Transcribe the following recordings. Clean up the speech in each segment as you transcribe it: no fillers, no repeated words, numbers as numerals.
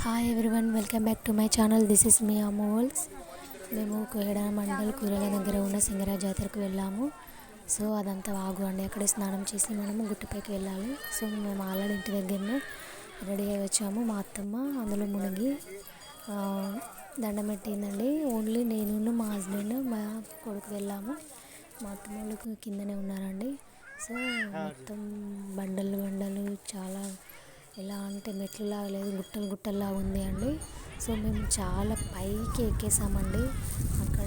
Hi everyone, welcome back to my channel. This is me Amols. మేము కోహెడ మండల్ కూరల దగ్గర ఉన్న సింగరాజ్ జాతరకు వెళ్ళాము. సో అదంతా వాగు అండి. అక్కడే స్నానం చేసి మనము గుట్టపైకి వెళ్ళాలి. సో మేము ఆల్రెడీ ఇంటి దగ్గరనే రెడీ అయ్యి వచ్చాము. మా అత్తమ్మ అందులో మునిగి దండం పెట్టిందండి. ఓన్లీ నేను, మా హస్బెండ్, మా కొడుకు వెళ్ళాము. మా అత్తమ్మ వాళ్ళకు కిందనే ఉన్నారండి. సో మొత్తం బండలు చాలా ఎలా అంటే మెట్లులాగా లేదు, గుట్టల్లాగా ఉంది అండి. సో మేము చాలా పైకి ఎక్కేసామండి. అక్కడ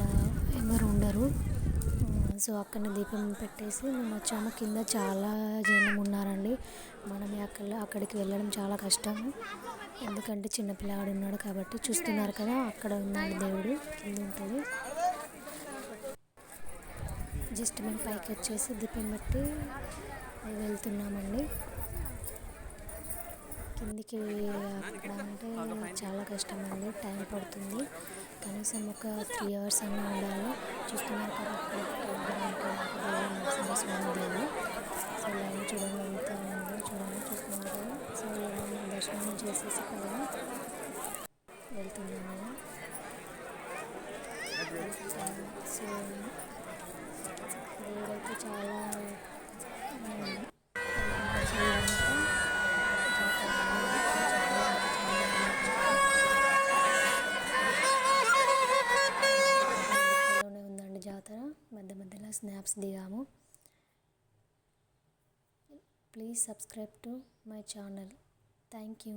ఎవరు ఉండరు. సో అక్కడనే దీపం పెట్టేసి మేము వచ్చాము. కింద చాలా జనం ఉన్నారండి. మనమే అక్కడికి వెళ్ళడం చాలా కష్టం. ఎందుకంటే చిన్నపిల్లాడు ఉన్నాడు కాబట్టి. చూస్తున్నారు కదా, అక్కడ ఉన్నాడు దేవుడు, కింద ఉంటుంది. జస్ట్ మేము పైకి వచ్చేసి దీపం పెట్టి వెళ్తున్నామండి కిందికి. అక్కడ అంటే చాలా కష్టం అండి, టైం పడుతుంది. కనీసం ఒక 3 hours అన్నా ఉండాలి. చూస్తున్నారు కదా, నరసింహస్వామి దేవుడు. సో లైన్ చూడండి ఎంత ఉందో, చూస్తున్నారు కదా. సో మేము దర్శనం చేసేసి కదా వెళ్తున్నాము. సో దేవుడైతే చాలా ఉందండి జాతర. మధ్యలో స్నాప్స్ దిగాము. Please subscribe to my channel. Thank you.